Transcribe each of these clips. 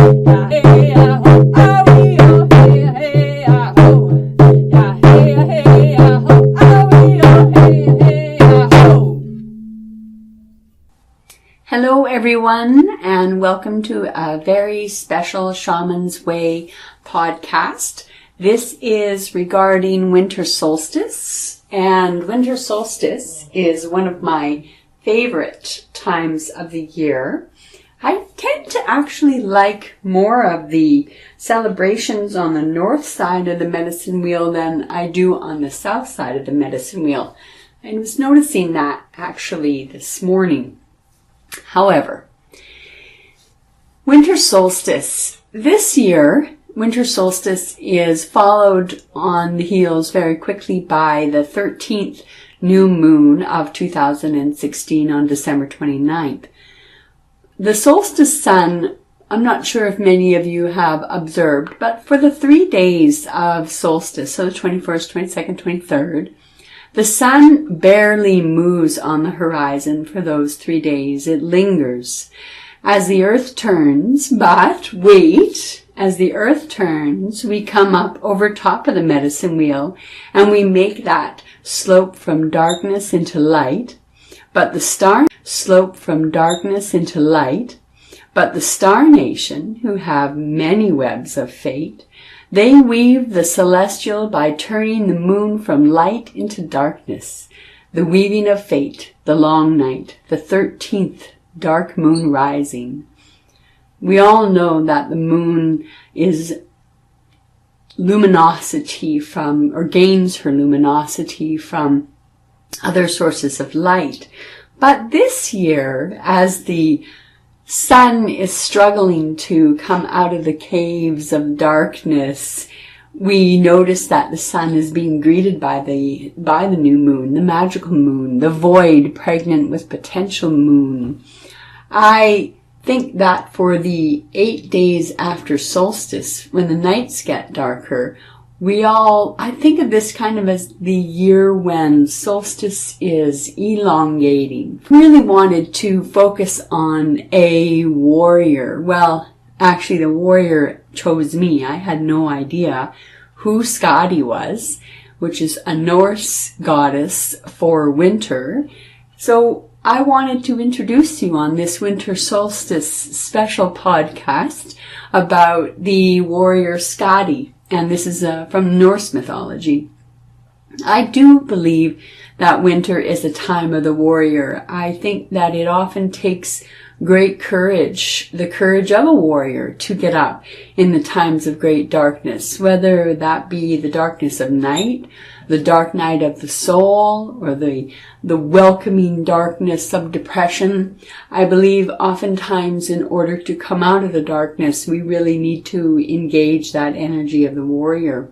Hello everyone, and welcome to a very special Shaman's Way podcast. This is regarding winter solstice, and winter solstice is one of my favorite times of the year. I tend to actually like more of the celebrations on the north side of the medicine wheel than I do on the south side of the medicine wheel. I was noticing that actually this morning. However, winter solstice. This year, winter solstice is followed on the heels very quickly by the 13th new moon of 2016 on December 29th. The solstice sun, I'm not sure if many of you have observed, but for the 3 days of solstice, so the 21st, 22nd, 23rd, the sun barely moves on the horizon for those 3 days. It lingers as the earth turns, but wait, as the earth turns, we come up over top of the medicine wheel and we make that slope from darkness into light. But the star nation, who have many webs of fate, they weave the celestial by turning the moon from light into darkness. The weaving of fate, the long night, the 13th dark moon rising. We all know that the moon is luminosity from, or gains her luminosity from other sources of light. But this year, as the sun is struggling to come out of the caves of darkness, we notice that the sun is being greeted by the new moon, the magical moon, the void pregnant with potential moon. I think that for the 8 days after solstice, when the nights get darker, I think of this kind of as the year when solstice is elongating. Really wanted to focus on a warrior. Well, actually the warrior chose me. I had no idea who Skadi was, which is a Norse goddess for winter. So I wanted to introduce you on this winter solstice special podcast about the warrior Skadi. And this is from Norse mythology. I do believe that winter is a time of the warrior. I think that it often takes great courage, the courage of a warrior, to get up in the times of great darkness, whether that be the darkness of night, the dark night of the soul, or the welcoming darkness of depression. I believe oftentimes in order to come out of the darkness, we really need to engage that energy of the warrior.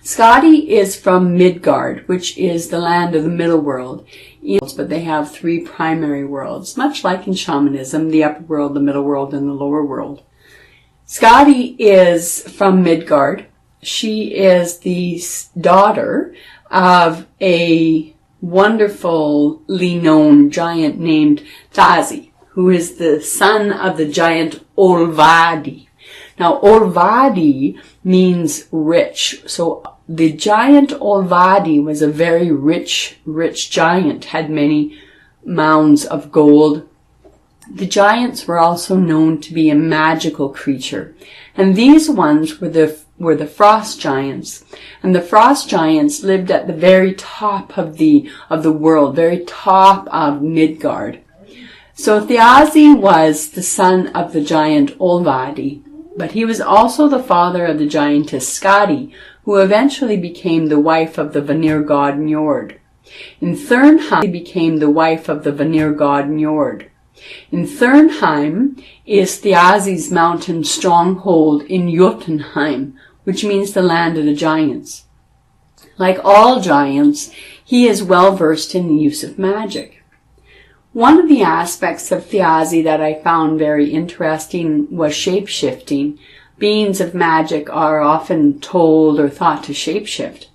Skadi is from Midgard, which is the land of the middle world. But they have 3 primary worlds, much like in shamanism, the upper world, the middle world, and the lower world. Skadi is from Midgard. She is the daughter of a wonderfully known giant named Tazi, who is the son of the giant Olvadi. Now, Olvadi means rich. So the giant Olvadi was a very rich giant, had many mounds of gold. The giants were also known to be a magical creature. And these ones were the frost giants. And the frost giants lived at the very top of the world, very top of Midgard. So Thiazi was the son of the giant Olvadi, but he was also the father of the giantess Skadi, who eventually became the wife of the Vanir god Njord. In Thurnheim, became the wife of the Vanir god Njord. In Thurnheim is Thiazi's mountain stronghold in Jotunheim, which means the land of the giants. Like all giants, he is well versed in the use of magic. One of the aspects of Thiazi that I found very interesting was shape-shifting. Beings of magic are often told or thought to shapeshift.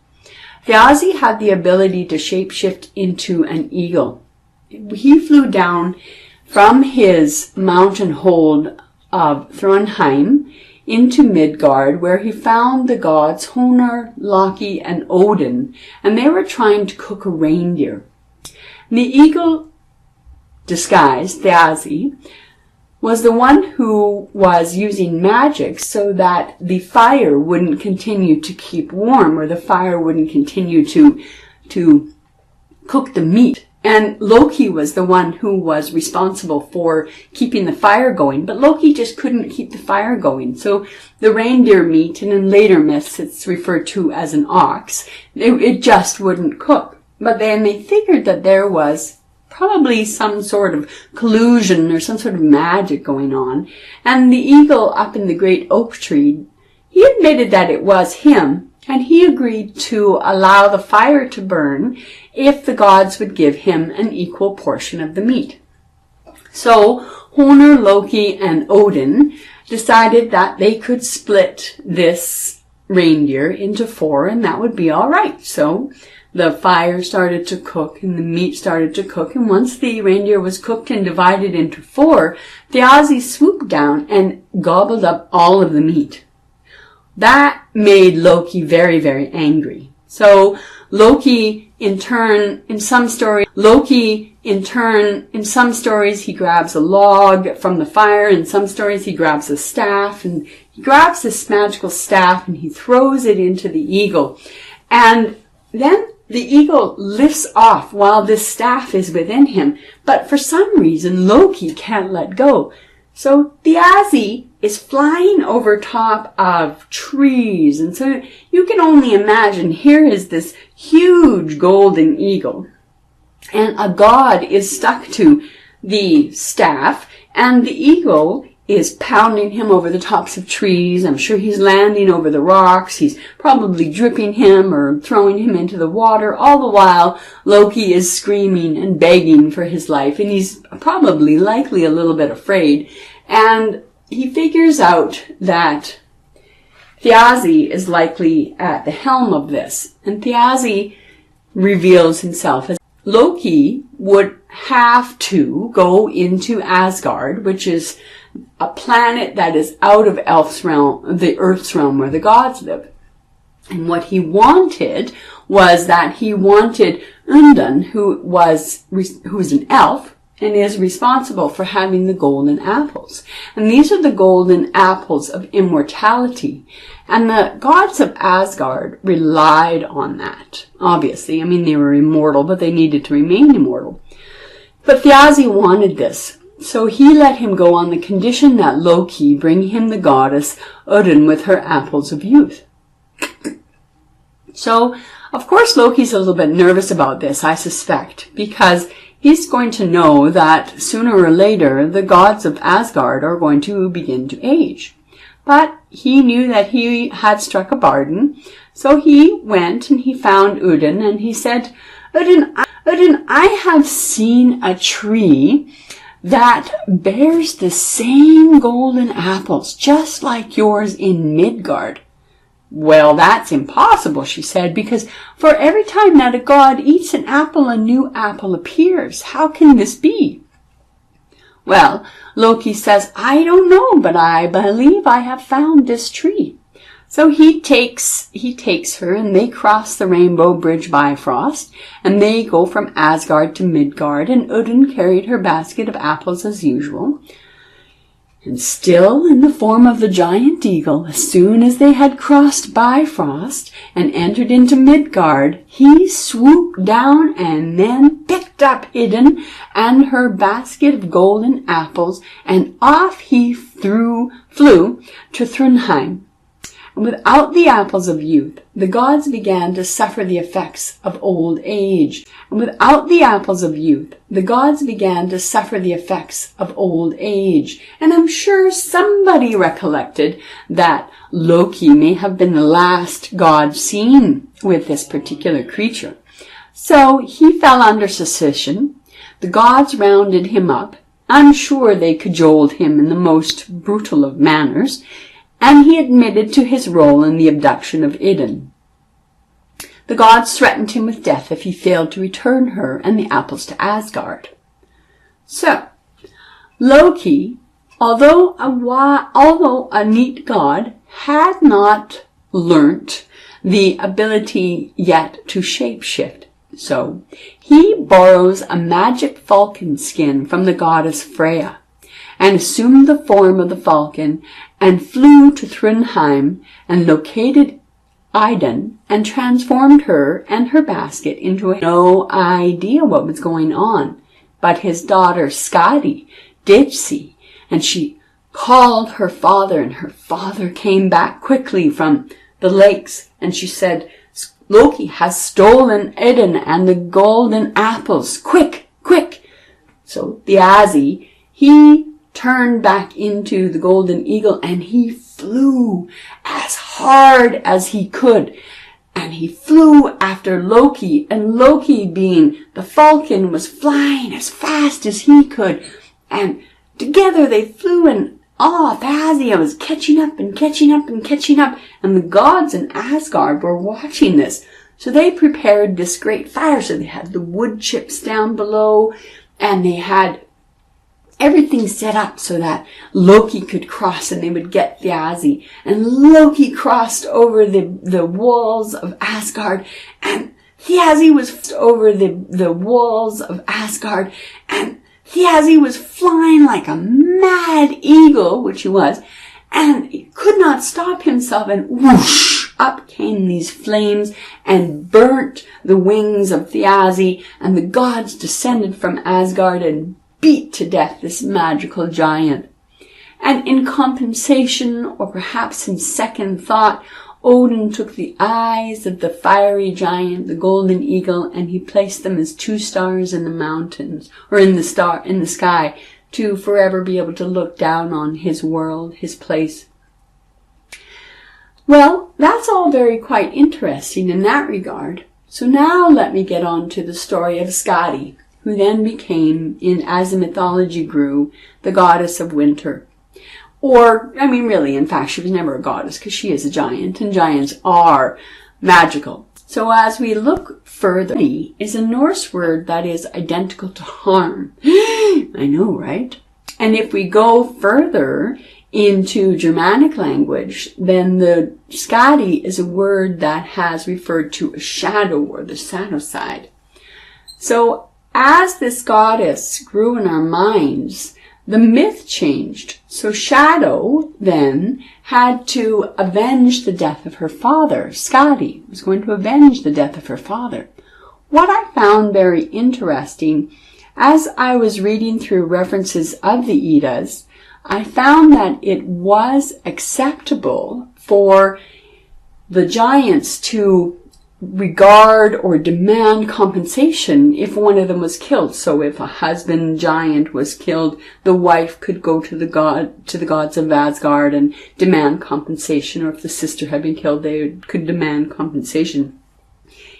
Thiazi had the ability to shapeshift into an eagle. He flew down from his mountain hold of Thrunheim into Midgard, where he found the gods Honar, Loki, and Odin, and they were trying to cook a reindeer. The eagle, disguised, Thiazi, was the one who was using magic so that the fire wouldn't continue to keep warm, or the fire wouldn't continue to cook the meat. And Loki was the one who was responsible for keeping the fire going, but Loki just couldn't keep the fire going. So the reindeer meat, and in later myths it's referred to as an ox, it just wouldn't cook. But then they figured that there was probably some sort of collusion or some sort of magic going on. And the eagle up in the great oak tree, he admitted that it was him, and he agreed to allow the fire to burn if the gods would give him an equal portion of the meat. So Honar, Loki, and Odin decided that they could split this reindeer into 4, and that would be all right. So the fire started to cook and the meat started to cook, and once the reindeer was cooked and divided into 4, Thiazi swooped down and gobbled up all of the meat. That made Loki very, very angry. So Loki, in turn, in some stories, he grabs a log from the fire. In some stories, he grabs a staff, and he grabs this magical staff and he throws it into the eagle. And then the eagle lifts off while this staff is within him. But for some reason, Loki can't let go. So Thiazi is flying over top of trees. And so you can only imagine, here is this huge golden eagle, and a god is stuck to the staff, and the eagle is pounding him over the tops of trees. I'm sure he's landing over the rocks. He's probably dripping him or throwing him into the water. All the while, Loki is screaming and begging for his life, and he's probably likely a little bit afraid. And he figures out that Thiazi is likely at the helm of this. And Thiazi reveals himself as Loki would have to go into Asgard, which is a planet that is out of Elf's realm, the Earth's realm where the gods live. And what he wanted was that he wanted Undun, who was an elf, and is responsible for having the golden apples. And these are the golden apples of immortality. And the gods of Asgard relied on that, obviously. I mean, they were immortal, but they needed to remain immortal. But Thiazi wanted this, so he let him go on the condition that Loki bring him the goddess Odin with her apples of youth. So, of course, Loki's a little bit nervous about this, I suspect, because he's going to know that sooner or later the gods of Asgard are going to begin to age. But he knew that he had struck a bargain, so he went and he found Odin and he said, Odin, I have seen a tree that bears the same golden apples, just like yours in Midgard. Well, that's impossible, she said, because for every time that a god eats an apple, a new apple appears. How can this be? Well, Loki says, I don't know, but I believe I have found this tree. So he takes her, and they cross the Rainbow Bridge Bifrost, and they go from Asgard to Midgard, and Odin carried her basket of apples as usual. And still in the form of the giant eagle, as soon as they had crossed Bifrost and entered into Midgard, he swooped down and then picked up Idun and her basket of golden apples, and off he flew to Thrunheim. And without the apples of youth, the gods began to suffer the effects of old age. And without the apples of youth, the gods began to suffer the effects of old age. And I'm sure somebody recollected that Loki may have been the last god seen with this particular creature. So he fell under suspicion. The gods rounded him up. I'm sure they cajoled him in the most brutal of manners, and he admitted to his role in the abduction of Idun. The gods threatened him with death if he failed to return her and the apples to Asgard. So, Loki Although a neat god had not learnt the ability yet to shapeshift. So he borrows a magic falcon skin from the goddess Freya and assumed the form of the falcon and flew to Thrundheim and located Idun and transformed her and her basket into no idea what was going on. But his daughter Skadi did see, and she called her father, and her father came back quickly from the lakes, and she said, Loki has stolen Idun and the golden apples. Quick, quick. So Thiazi, he turned back into the golden eagle and he flew as hard as he could. And he flew after Loki, and Loki, being the falcon, was flying as fast as he could. And together they flew, and Thiazi was catching up and catching up and catching up. And the gods in Asgard were watching this. So they prepared this great fire. So they had the wood chips down below, and they had everything set up so that Loki could cross and they would get Thiazi. And Loki crossed over the walls of Asgard, and Thiazi was over the walls of Asgard, and Thiazi was flying like a mad eagle, which he was, and he could not stop himself, and whoosh, up came these flames and burnt the wings of Thiazi, and the gods descended from Asgard and beat to death this magical giant. And in compensation, or perhaps in second thought, Odin took the eyes of the fiery giant, the golden eagle, and he placed them as 2 stars in the mountains, or in the sky, to forever be able to look down on his world, his place. Well, that's all quite interesting in that regard. So now let me get on to the story of Skadi, who then became, as the mythology grew, the goddess of winter. Or, really, in fact, she was never a goddess because she is a giant, and giants are magical. So as we look further, is a Norse word that is identical to harm. I know, right? And if we go further into Germanic language, then the Skadi is a word that has referred to a shadow, or the shadow side. So as this goddess grew in our minds, the myth changed. So Shadow then had to avenge the death of her father. Skadi was going to avenge the death of her father. What I found very interesting, as I was reading through references of the Eddas, I found that it was acceptable for the giants to regard or demand compensation if one of them was killed. So if a husband giant was killed, the wife could go to the gods of Asgard and demand compensation, or if the sister had been killed, they could demand compensation.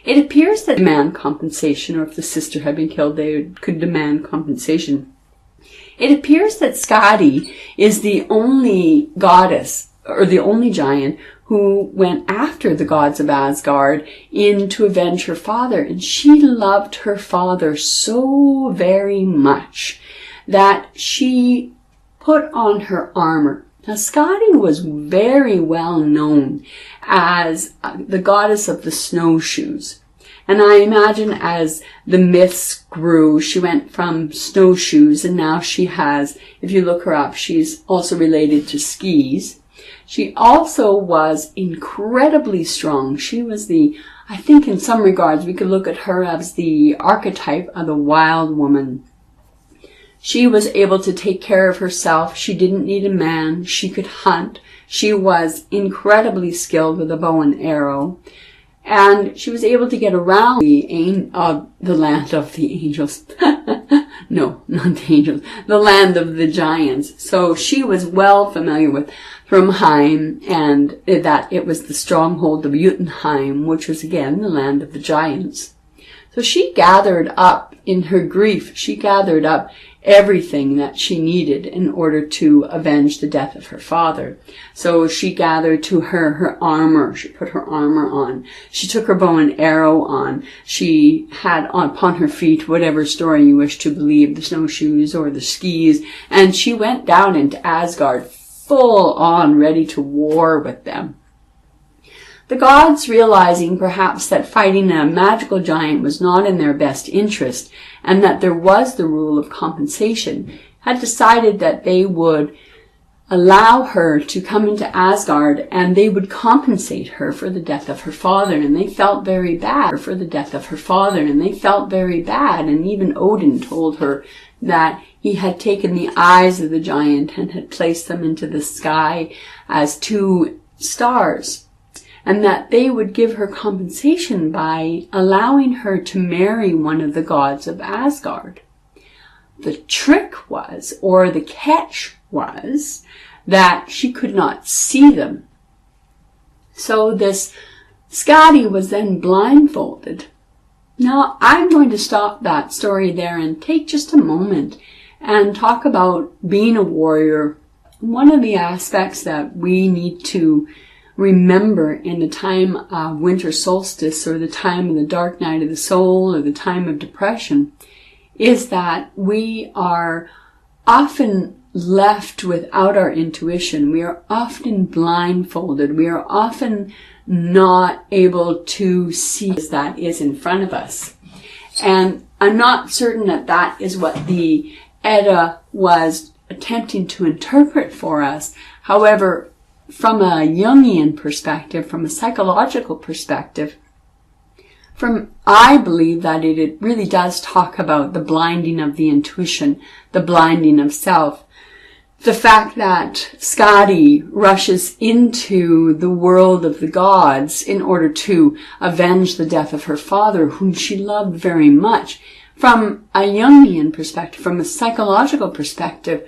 It appears that demand compensation, or if the sister had been killed, they could demand compensation. It appears that Skadi is the only goddess, or the only giant, who went after the gods of Asgard to avenge her father. And she loved her father so very much that she put on her armor. Now, Skadi was very well known as the goddess of the snowshoes. And I imagine as the myths grew, she went from snowshoes, and now she has, if you look her up, she's also related to skis. She also was incredibly strong. She was I think in some regards, we could look at her as the archetype of the wild woman. She was able to take care of herself. She didn't need a man. She could hunt. She was incredibly skilled with a bow and arrow. And she was able to get around the land of the angels. No, not the angels. The land of the giants. So she was well familiar with Thrundheim, and that it was the stronghold of Jotunheim, which was again the land of the giants. So she gathered up, in her grief, she gathered up everything that she needed in order to avenge the death of her father. So she gathered to her armor. She put her armor on. She took her bow and arrow on. She had upon her feet whatever story you wish to believe, the snowshoes or the skis, and she went down into Asgard full on, ready to war with them. The gods, realizing perhaps that fighting a magical giant was not in their best interest, and that there was the rule of compensation, had decided that they would allow her to come into Asgard and they would compensate her for the death of her father. And they felt very bad for the death of her father, and they felt very bad. And even Odin told her that he had taken the eyes of the giant and had placed them into the sky as 2 stars. And that they would give her compensation by allowing her to marry one of the gods of Asgard. The trick was, or the catch was, that she could not see them. So this Skadi was then blindfolded. Now, I'm going to stop that story there and take just a moment and talk about being a warrior. One of the aspects that we need to remember in the time of winter solstice, or the time of the dark night of the soul, or the time of depression, is that we are often left without our intuition. We are often blindfolded. We are often not able to see that is in front of us. And I'm not certain that that is what the Edda was attempting to interpret for us. However, from a Jungian perspective, from a psychological perspective, I believe that it really does talk about the blinding of the intuition, the blinding of self. The fact that Skadi rushes into the world of the gods in order to avenge the death of her father, whom she loved very much. From a Jungian perspective, from a psychological perspective,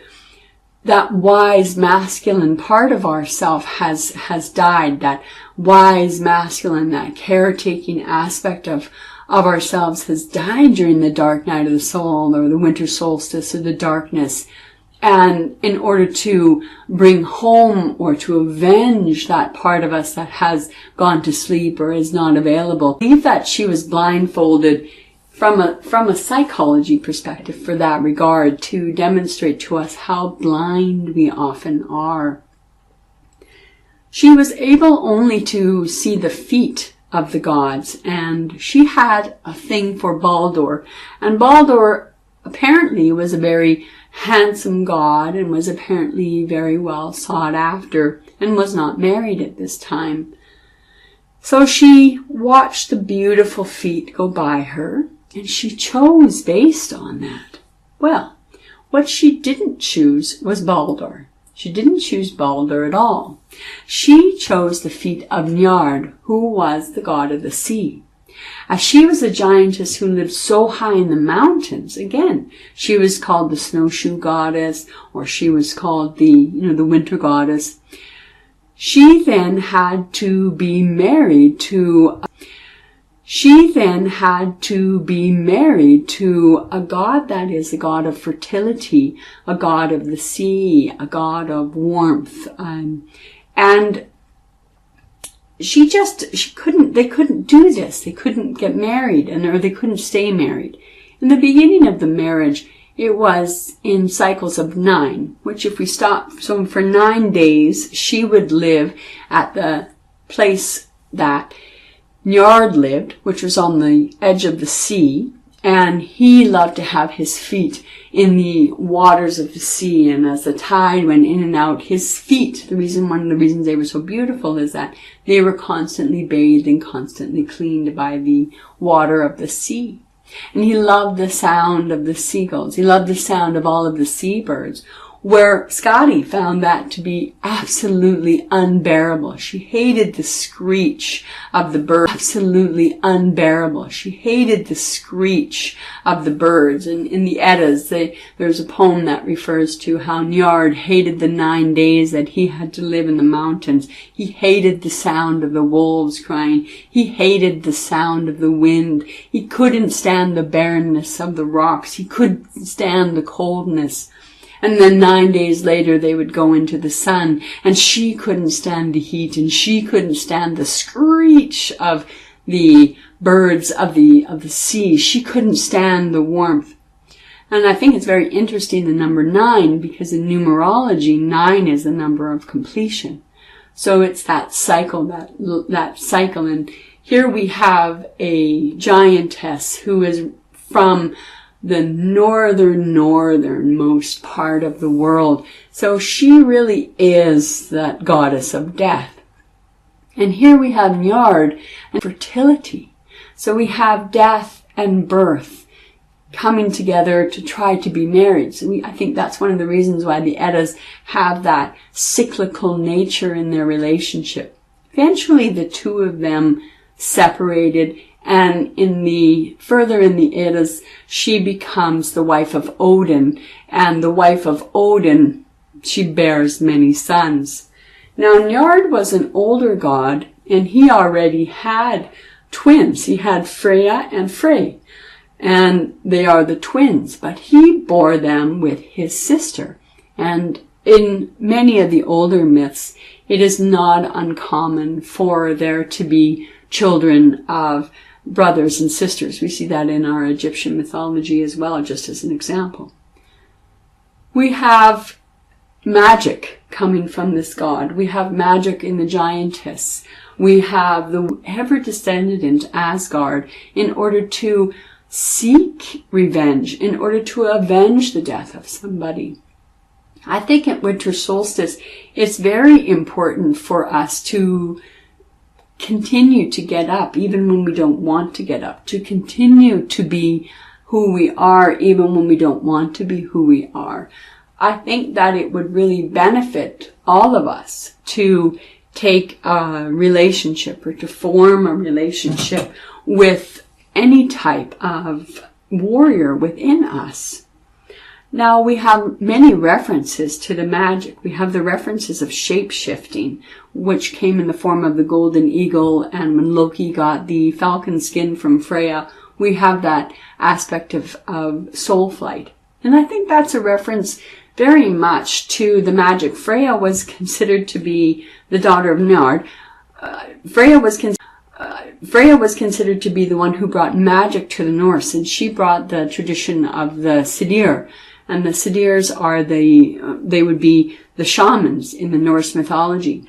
that wise masculine part of ourself has died. That wise masculine, that caretaking aspect of ourselves has died during the dark night of the soul, or the winter solstice, or the darkness. And in order to bring home or to avenge that part of us that has gone to sleep or is not available, I believe that she was blindfolded from a psychology perspective for that regard, to demonstrate to us how blind we often are. She was able only to see the feet of the gods, and she had a thing for Baldur. And Baldur apparently was a very handsome god, and was apparently very well sought after, and was not married at this time. So she watched the beautiful feet go by her, and she chose based on that. Well, what she didn't choose was Baldur. She didn't choose Baldur at all. She chose the feet of Njord, who was the god of the sea. As she was a giantess who lived so high in the mountains, again, she was called the snowshoe goddess, or she was called the winter goddess. She then had to be married to a god that is a god of fertility, a god of the sea, a god of warmth, and they couldn't do this. They couldn't get married, or they couldn't stay married. In the beginning of the marriage, it was in cycles of 9, which if we stop, so for 9 days, she would live at the place that Njord lived, which was on the edge of the sea, and he loved to have his feet in the waters of the sea, and as the tide went in and out, his feet, one of the reasons they were so beautiful is that they were constantly bathed and constantly cleaned by the water of the sea. And he loved the sound of the seagulls. He loved the sound of all of the seabirds. where Skadi found that to be absolutely unbearable. She hated the screech of the birds. Absolutely unbearable. She hated the screech of the birds. And in the Eddas, there's a poem that refers to how Njord hated the 9 days that he had to live in the mountains. He hated the sound of the wolves crying. He hated the sound of the wind. He couldn't stand the barrenness of the rocks. He couldn't stand the coldness. And then 9 days later, they would go into the sun, and she couldn't stand the heat, and she couldn't stand the screech of the birds of the sea. She couldn't stand the warmth. And I think it's very interesting, the number 9, because in numerology, 9 is the number of completion. So it's that cycle, that cycle. And here we have a giantess who is from the northernmost part of the world. So she really is that goddess of death. And here we have Njord and fertility. So we have death and birth coming together to try to be married. So I think that's one of the reasons why the Eddas have that cyclical nature in their relationship. Eventually the two of them separated, and further in the Eddas, she becomes the wife of Odin, and the wife of Odin, she bears many sons. Now Njord was an older god, and he already had twins. He had Freya and Frey, and they are the twins, but he bore them with his sister. And in many of the older myths, it is not uncommon for there to be children of brothers and sisters. We see that in our Egyptian mythology as well, just as an example. We have magic coming from this god. We have magic in the giantess. We have the ever descended into Asgard in order to seek revenge, in order to avenge the death of somebody. I think at winter solstice, it's very important for us to continue to get up even when we don't want to get up, to continue to be who we are even when we don't want to be who we are. I think that it would really benefit all of us to take a relationship or to form a relationship with any type of warrior within us. Now we have many references to the magic. We have the references of shape-shifting, which came in the form of the golden eagle, and when Loki got the falcon skin from Freya, we have that aspect of soul flight. And I think that's a reference very much to the magic. Freya was considered to be the daughter of Njord. Freya was considered to be the one who brought magic to the Norse, and she brought the tradition of the Sidir. And the Sidirs are they would be the shamans in the Norse mythology.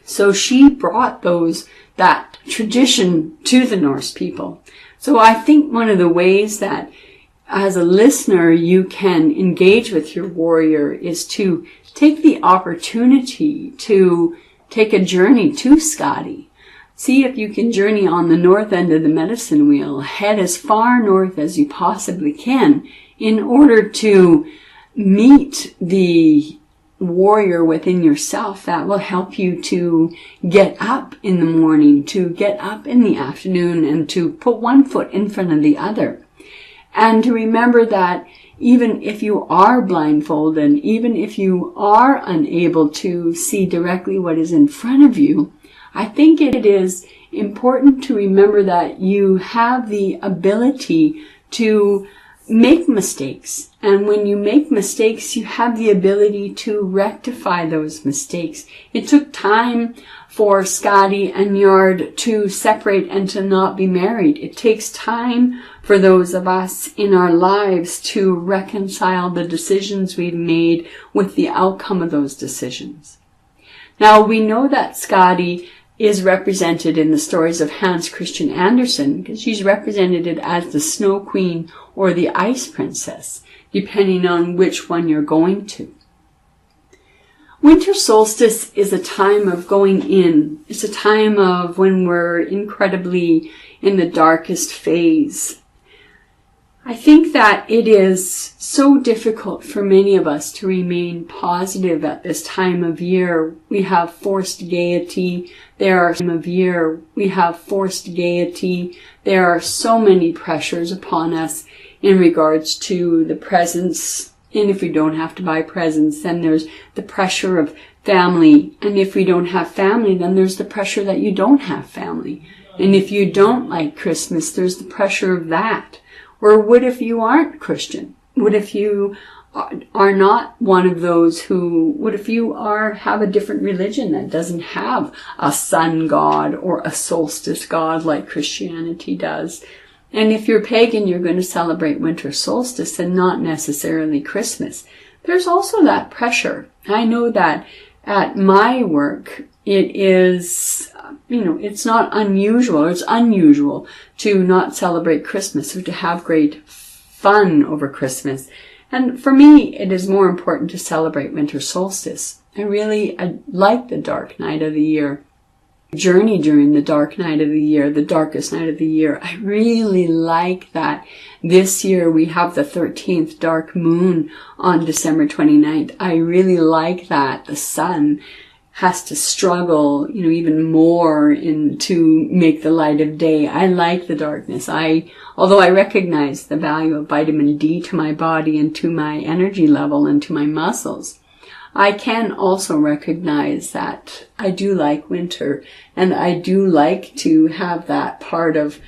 So she brought that tradition to the Norse people. So I think one of the ways that as a listener you can engage with your warrior is to take the opportunity to take a journey to Skadi. See if you can journey on the north end of the medicine wheel. Head as far north as you possibly can in order to meet the warrior within yourself that will help you to get up in the morning, to get up in the afternoon, and to put one foot in front of the other. And to remember that even if you are blindfolded, even if you are unable to see directly what is in front of you, I think it is important to remember that you have the ability to make mistakes. And when you make mistakes, you have the ability to rectify those mistakes. It took time for Skadi and Njord to separate and to not be married. It takes time for those of us in our lives to reconcile the decisions we've made with the outcome of those decisions. Now, we know that Skadi is represented in the stories of Hans Christian Andersen, because she's represented as the Snow Queen or the Ice Princess, depending on which one you're going to. Winter solstice is a time of going in. It's a time of when we're incredibly in the darkest phase. I think that it is so difficult for many of us to remain positive at this time of year. We have forced gaiety. There are so many pressures upon us in regards to the presents. And if we don't have to buy presents, then there's the pressure of family. And if we don't have family, then there's the pressure that you don't have family. And if you don't like Christmas, there's the pressure of that. Or what if you aren't Christian? What if you are not one of those what if you have a different religion that doesn't have a sun god or a solstice god like Christianity does? And if you're pagan, you're going to celebrate winter solstice and not necessarily Christmas. There's also that pressure. I know that at my work, it is, it's not unusual, or it's unusual to not celebrate Christmas or to have great fun over Christmas. And for me, it is more important to celebrate winter solstice. I like the dark night of the year. Journey during the dark night of the year, the darkest night of the year. I really like that. This year we have the 13th dark moon on December 29th. I really like that. The sun has to struggle, even more to make the light of day. I like the darkness. Although I recognize the value of vitamin D to my body and to my energy level and to my muscles, I can also recognize that I do like winter, and I do like to have that part of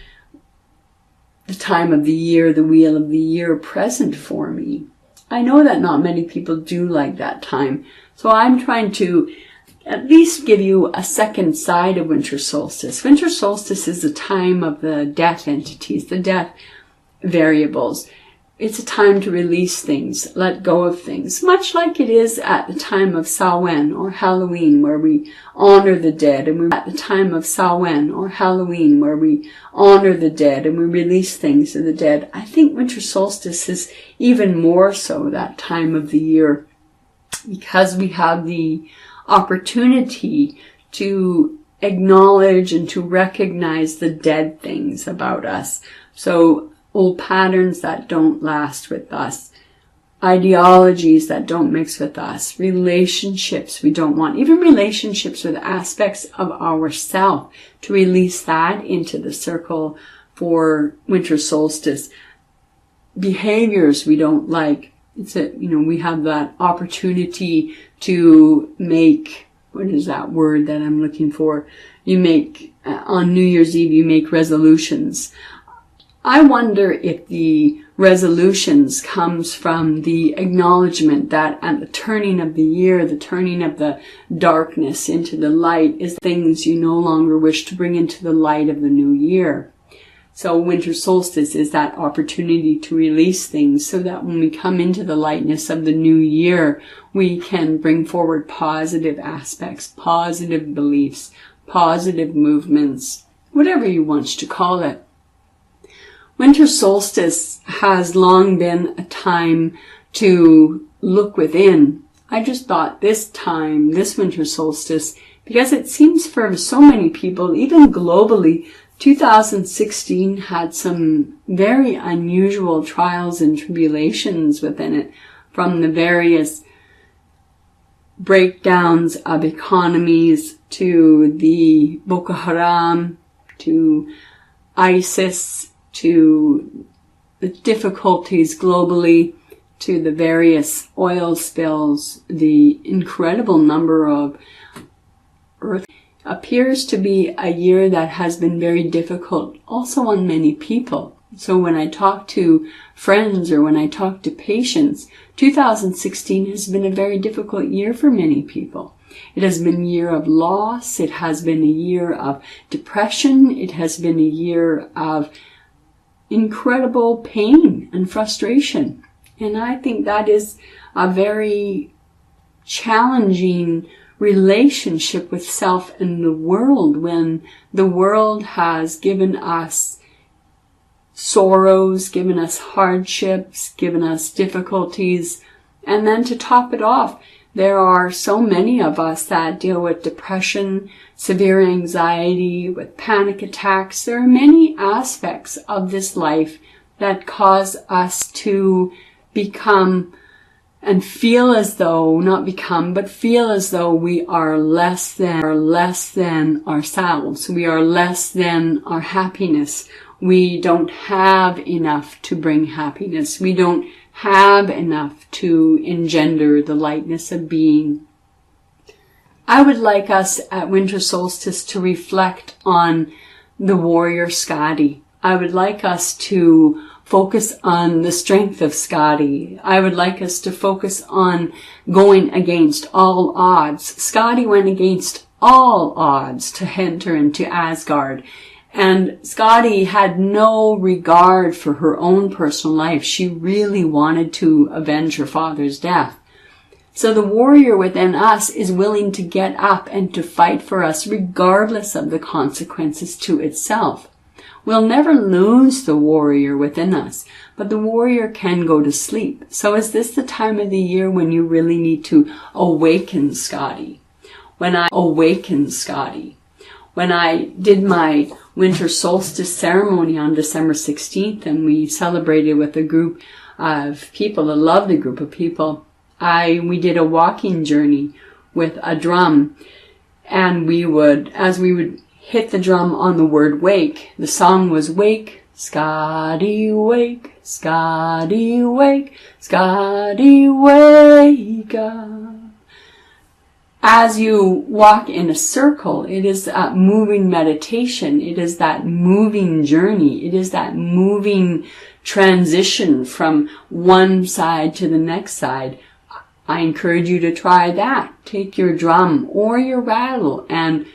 the time of the year, the wheel of the year, present for me. I know that not many people do like that time, so I'm trying to at least give you a second side of winter solstice. Winter solstice is the time of the death entities, the death variables. It's a time to release things, let go of things, much like it is at the time of Samhain or Halloween, where we honor the dead, and we release things of the dead. I think winter solstice is even more so that time of the year, because we have the opportunity to acknowledge and to recognize the dead things about us. So old patterns that don't last with us, ideologies that don't mix with us, relationships we don't want, even relationships with aspects of ourself, to release that into the circle for winter solstice. Behaviors we don't like. We have that opportunity to make, what is that word that I'm looking for? On New Year's Eve, you make resolutions. I wonder if the resolutions comes from the acknowledgement that at the turning of the year, the turning of the darkness into the light, is things you no longer wish to bring into the light of the new year. So winter solstice is that opportunity to release things so that when we come into the lightness of the new year, we can bring forward positive aspects, positive beliefs, positive movements, whatever you want to call it. Winter solstice has long been a time to look within. I just thought this winter solstice, because it seems for so many people, even globally, 2016 had some very unusual trials and tribulations within it, from the various breakdowns of economies to the Boko Haram, to ISIS, to the difficulties globally, to the various oil spills, the incredible number of earth. Appears to be a year that has been very difficult also on many people. So when I talk to friends or when I talk to patients, 2016 has been a very difficult year for many people. It has been a year of loss. It has been a year of depression. It has been a year of incredible pain and frustration. And I think that is a very challenging relationship with self and the world, when the world has given us sorrows, given us hardships, given us difficulties. And then to top it off, there are so many of us that deal with depression, severe anxiety, with panic attacks. There are many aspects of this life that cause us to become and feel as though, not become, but feel as though we are less than ourselves. We are less than our happiness. We don't have enough to bring happiness. We don't have enough to engender the lightness of being. I would like us at winter solstice to reflect on the warrior Skadi. I would like us to focus on the strength of Skadi. I would like us to focus on going against all odds. Skadi went against all odds to enter into Asgard. And Skadi had no regard for her own personal life. She really wanted to avenge her father's death. So the warrior within us is willing to get up and to fight for us regardless of the consequences to itself. We'll never lose the warrior within us, but the warrior can go to sleep. So is this the time of the year when you really need to awaken Skadi? When I did my winter solstice ceremony on December 16th and we celebrated with a group of people, a lovely group of people, we did a walking journey with a drum, and as we would hit the drum on the word wake, the song was wake, Skadi wake, Skadi wake, Skadi wake up. As you walk in a circle, it is that moving meditation, it is that moving journey, it is that moving transition from one side to the next side. I encourage you to try that. Take your drum or your rattle and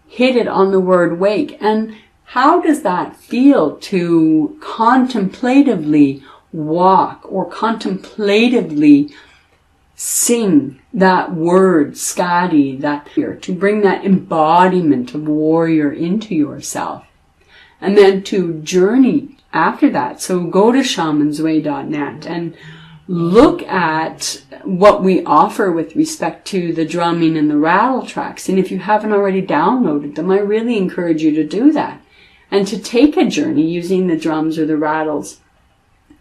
hit it on the word wake. And how does that feel to contemplatively walk or contemplatively sing that word, Skadi, to bring that embodiment of warrior into yourself? And then to journey after that. So go to shamansway.net and look at what we offer with respect to the drumming and the rattle tracks. And if you haven't already downloaded them, I really encourage you to do that. And to take a journey using the drums or the rattles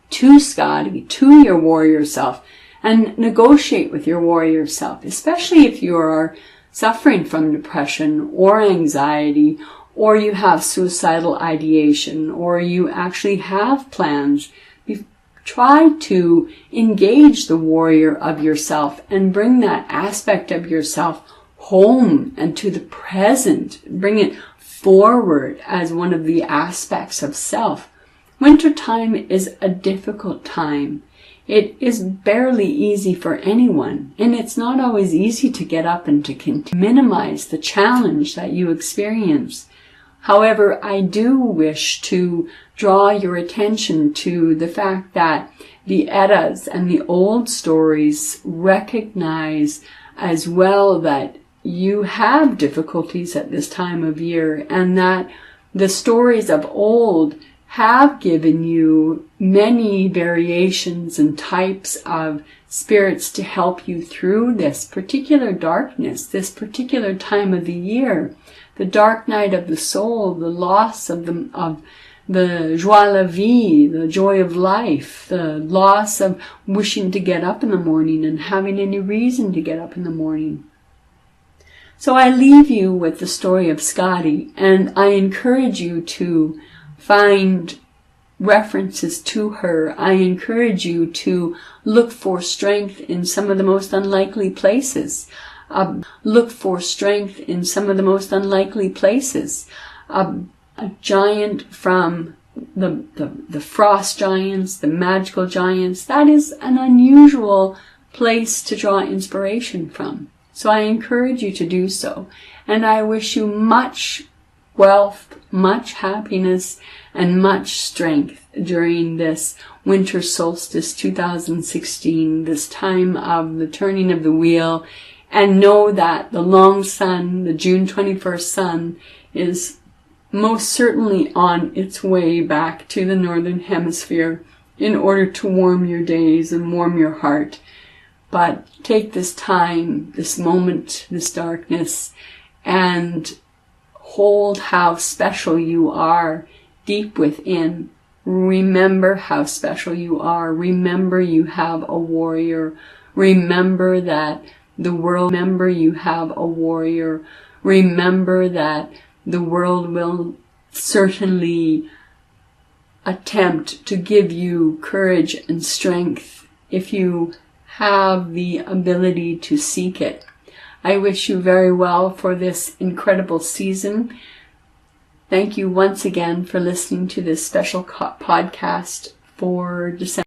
to Skadi, to your warrior self, and negotiate with your warrior self, especially if you are suffering from depression or anxiety, or you have suicidal ideation, or you actually have plans. Try to engage the warrior of yourself and bring that aspect of yourself home and to the present. Bring it forward as one of the aspects of self. Wintertime is a difficult time. It is barely easy for anyone, and it's not always easy to get up and to minimize the challenge that you experience. However, I do wish to draw your attention to the fact that the Eddas and the old stories recognize as well that you have difficulties at this time of year, and that the stories of old have given you many variations and types of spirits to help you through this particular darkness, this particular time of the year. The dark night of the soul, the loss of the joie la vie, the joy of life, the loss of wishing to get up in the morning and having any reason to get up in the morning. So I leave you with the story of Skadi, and I encourage you to find references to her. I encourage you to look for strength in some of the most unlikely places. Look for strength in some of the most unlikely places. A giant from the frost giants, the magical giants, that is an unusual place to draw inspiration from. So I encourage you to do so. And I wish you much wealth, much happiness, and much strength during this winter solstice 2016, this time of the turning of the wheel. And know that the long sun, the June 21st sun, is most certainly on its way back to the northern hemisphere in order to warm your days and warm your heart. But take this time, this moment, this darkness, and hold how special you are deep within, Remember how special you are. Remember you have a warrior. Remember that the world, remember you have a warrior. Remember that the world will certainly attempt to give you courage and strength if you have the ability to seek it. I wish you very well for this incredible season. Thank you once again for listening to this special podcast for December.